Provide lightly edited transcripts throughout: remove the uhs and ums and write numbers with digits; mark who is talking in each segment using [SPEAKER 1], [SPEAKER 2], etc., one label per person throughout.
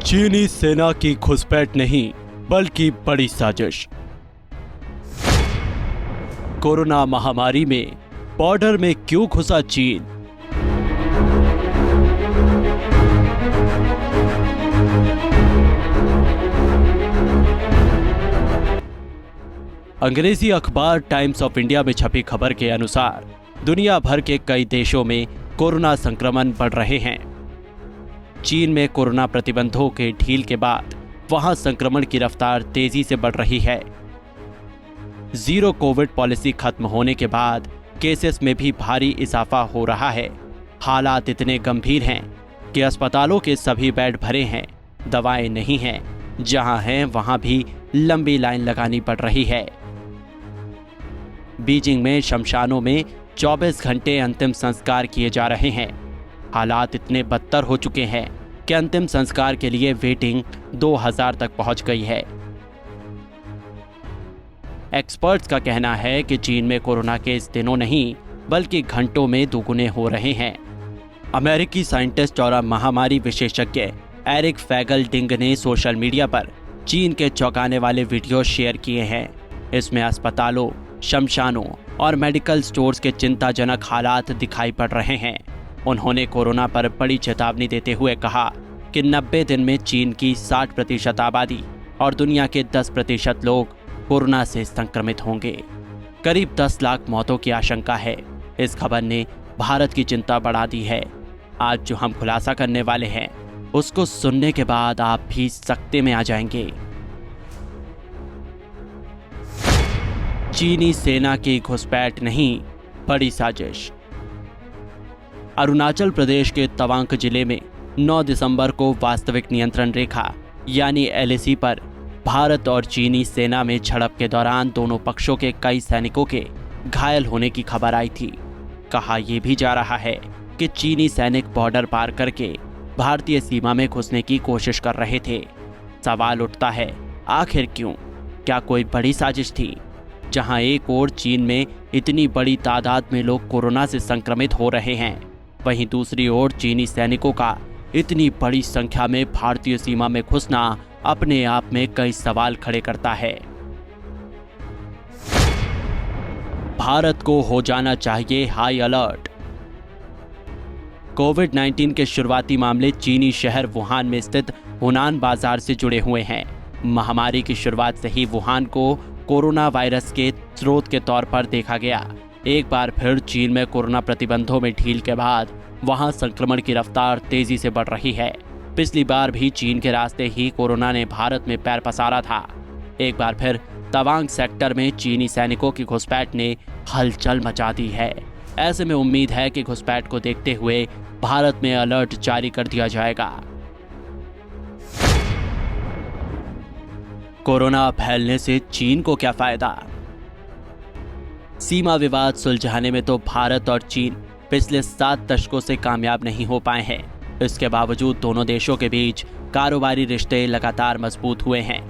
[SPEAKER 1] चीनी सेना की घुसपैठ नहीं बल्कि बड़ी साजिश। कोरोना महामारी में बॉर्डर में क्यों घुसा चीन? अंग्रेजी अखबार टाइम्स ऑफ इंडिया में छपी खबर के अनुसार दुनिया भर के कई देशों में कोरोना संक्रमण बढ़ रहे हैं। चीन में कोरोना प्रतिबंधों के ढील के बाद वहां संक्रमण की रफ्तार तेजी से बढ़ रही है। जीरो कोविड पॉलिसी खत्म होने के बाद केसेस में भी भारी इजाफा हो रहा है। हालात इतने गंभीर हैं कि अस्पतालों के सभी बेड भरे हैं, दवाएं नहीं हैं, जहां हैं वहां भी लंबी लाइन लगानी पड़ रही है। बीजिंग में शमशानों में 24 घंटे अंतिम संस्कार किए जा रहे हैं। हालात इतने बदतर हो चुके हैं कि अंतिम संस्कार के लिए वेटिंग 2000 तक पहुंच गई है। एक्सपर्ट्स का कहना है कि चीन में कोरोना केस दिनों नहीं बल्कि घंटों में दोगुने हो रहे हैं। अमेरिकी साइंटिस्ट और महामारी विशेषज्ञ एरिक फैगलडिंग ने सोशल मीडिया पर चीन के चौंकाने वाले वीडियो शेयर किए हैं। इसमें अस्पतालों, शमशानों और मेडिकल स्टोर्स के चिंताजनक हालात दिखाई पड़ रहे हैं। उन्होंने कोरोना पर बड़ी चेतावनी देते हुए कहा कि 90 दिन में चीन की 60% आबादी और दुनिया के 10% लोग कोरोना से संक्रमित होंगे। करीब 10 लाख मौतों की आशंका है। इस खबर ने भारत की चिंता बढ़ा दी है। आज जो हम खुलासा करने वाले हैं उसको सुनने के बाद आप भी सकते में आ जाएंगे। चीनी सेना की घुसपैठ नहीं, बड़ी साजिश। अरुणाचल प्रदेश के तवांग जिले में 9 दिसंबर को वास्तविक नियंत्रण रेखा यानी एलएसी पर भारत और चीनी सेना में झड़प के दौरान दोनों पक्षों के कई सैनिकों के घायल होने की खबर आई थी। कहा यह भी जा रहा है कि चीनी सैनिक बॉर्डर पार करके भारतीय सीमा में घुसने की कोशिश कर रहे थे। सवाल उठता है, आखिर क्यों? क्या कोई बड़ी साजिश थी? जहां एक ओर चीन में इतनी बड़ी तादाद में लोग कोरोना से संक्रमित हो रहे हैं, वहीं दूसरी ओर चीनी सैनिकों का इतनी बड़ी संख्या में भारतीय सीमा में घुसना अपने आप में कई सवाल खड़े करता है। भारत को हो जाना चाहिए हाई अलर्ट। कोविड-19 के शुरुआती मामले चीनी शहर वुहान में स्थित हुनान बाजार से जुड़े हुए हैं। महामारी की शुरुआत से ही वुहान को कोरोना वायरस के स्रोत के तौर पर देखा गया। एक बार फिर चीन में कोरोना प्रतिबंधों में ढील के बाद वहां संक्रमण की रफ्तार तेजी से बढ़ रही है। पिछली बार भी चीन के रास्ते ही कोरोना ने भारत में पैर पसारा था। एक बार फिर तवांग सेक्टर में चीनी सैनिकों की घुसपैठ ने हलचल मचा दी है। ऐसे में उम्मीद है कि घुसपैठ को देखते हुए भारत में अलर्ट जारी कर दिया जाएगा। कोरोना फैलने से चीन को क्या फायदा? सीमा विवाद सुलझाने में तो भारत और चीन पिछले 7 दशकों से कामयाब नहीं हो पाए हैं। इसके बावजूद दोनों देशों के बीच कारोबारी रिश्ते लगातार मजबूत हुए हैं।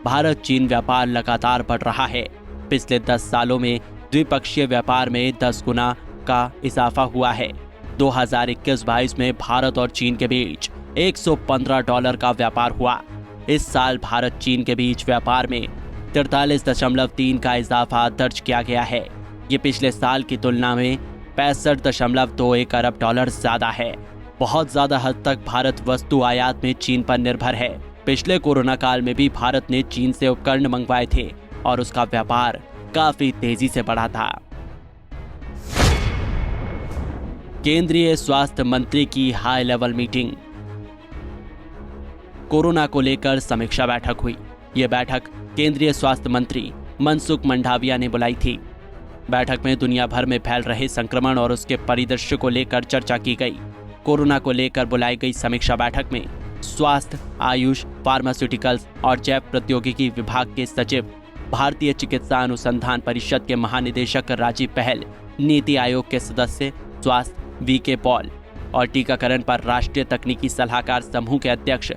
[SPEAKER 1] भारत चीन व्यापार लगातार बढ़ रहा है। पिछले 10 सालों में द्विपक्षीय व्यापार में 10 गुना का इजाफा हुआ है। 2021-22 में भारत और चीन के बीच $115 का व्यापार हुआ। इस साल भारत चीन के बीच व्यापार में 43.3 का इजाफा दर्ज किया गया है। ये पिछले साल की तुलना में 65.21 अरब डॉलर ज्यादा है। बहुत ज्यादा हद तक भारत वस्तु आयात में चीन पर निर्भर है। पिछले कोरोना काल में भी भारत ने चीन से उपकरण मंगवाए थे और उसका व्यापार काफी तेजी से बढ़ा था। केंद्रीय स्वास्थ्य मंत्री की हाई लेवल मीटिंग। कोरोना को लेकर समीक्षा बैठक हुई। यह बैठक केंद्रीय स्वास्थ्य मंत्री मनसुख मंडाविया ने बुलाई थी। बैठक में दुनिया भर में फैल रहे संक्रमण और उसके परिदृश्य को लेकर चर्चा की गई। कोरोना को लेकर बुलाई गई समीक्षा बैठक में स्वास्थ्य, आयुष, फार्मास्यूटिकल्स और जैव प्रौद्योगिकी विभाग के सचिव, भारतीय चिकित्सा अनुसंधान परिषद के महानिदेशक राजीव पहल, नीति आयोग के सदस्य स्वास्थ्य वीके पॉल और टीकाकरण पर राष्ट्रीय तकनीकी सलाहकार समूह के अध्यक्ष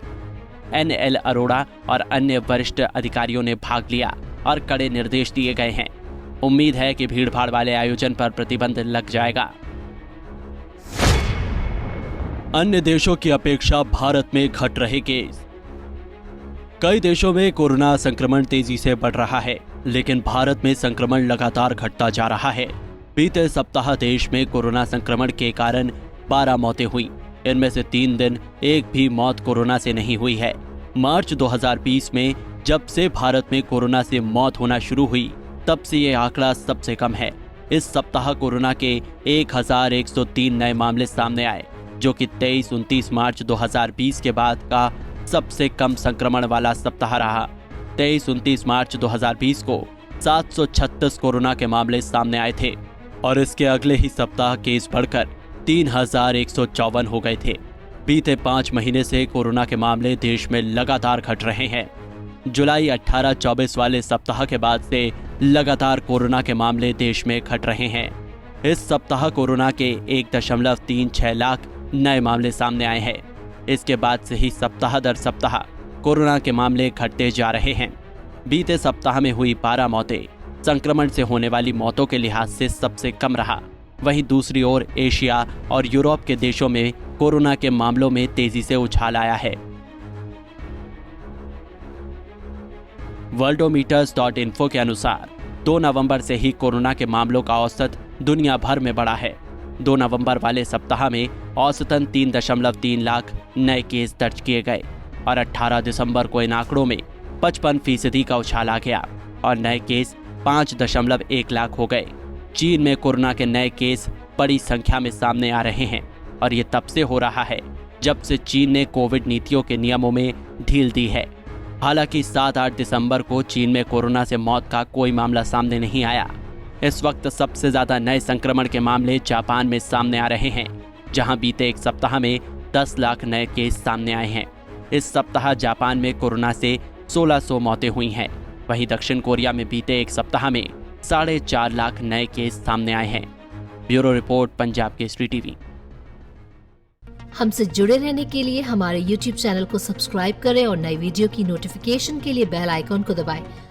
[SPEAKER 1] NL अरोड़ा और अन्य वरिष्ठ अधिकारियों ने भाग लिया और कड़े निर्देश दिए गए हैं। उम्मीद है कि भीड़भाड़ वाले आयोजन पर प्रतिबंध लग जाएगा। अन्य देशों की अपेक्षा भारत में घट रहे केस। कई देशों में कोरोना संक्रमण तेजी से बढ़ रहा है, लेकिन भारत में संक्रमण लगातार घटता जा रहा है। बीते सप्ताह देश में कोरोना संक्रमण के कारण 12 मौतें हुई। इनमें से 3 दिन एक भी मौत कोरोना से नहीं हुई है। मार्च 2020 में जब से भारत में कोरोना से मौत होना शुरू हुई, तब से ये आंकड़ा सबसे कम है। इस सप्ताह कोरोना के 1103 नए मामले सामने आए, जो कि 23-29 मार्च 2020 के बाद का सबसे कम संक्रमण वाला सप्ताह रहा। 23-29 मार्च 2020 को 736 कोरोना के मामले सामने आए थे और इसके अगले ही सप्ताह केस बढ़कर 3154 हो गए थे। बीते 5 महीने से कोरोना के मामले देश में लगातार घट रहे हैं। जुलाई 18-24 वाले सप्ताह के बाद से लगातार कोरोना के मामले देश में घट रहे हैं। इस सप्ताह कोरोना के 1.36 लाख नए मामले सामने आए हैं। इसके बाद से ही सप्ताह दर सप्ताह कोरोना के मामले घटते जा रहे हैं। बीते सप्ताह में हुई 12 मौतें संक्रमण से होने वाली मौतों के लिहाज से सबसे कम रहा। वहीं दूसरी ओर एशिया और यूरोप के देशों में कोरोना के मामलों में तेजी से उछाल आया है। worldometers.info के अनुसार 2 नवंबर से ही कोरोना के मामलों का औसत दुनिया भर में बढ़ा है। 2 नवंबर वाले सप्ताह में औसतन 3.3 लाख नए केस दर्ज किए गए और 18 दिसंबर को इन आंकड़ों में 55% का उछाल आ गया और नए केस 5.1 लाख हो गए। चीन में कोरोना के नए केस बड़ी संख्या में सामने आ रहे हैं और ये तब से हो रहा है जब से चीन ने कोविड नीतियों के नियमों में ढील दी है। हालांकि 7-8 दिसंबर को चीन में कोरोना से मौत का कोई मामला सामने नहीं आया। इस वक्त सबसे ज्यादा नए संक्रमण के मामले जापान में सामने आ रहे हैं, जहां बीते एक सप्ताह में 10 लाख नए केस सामने आए हैं। इस सप्ताह जापान में कोरोना से 1600 मौतें हुई हैं। वहीं दक्षिण कोरिया में बीते एक सप्ताह में 4.5 लाख नए केस सामने आए हैं। Bureau report, Punjab Kesari TV.
[SPEAKER 2] हमसे जुड़े रहने के लिए हमारे YouTube चैनल को सब्सक्राइब करें और नई वीडियो की नोटिफिकेशन के लिए बेल आइकॉन को दबाएं।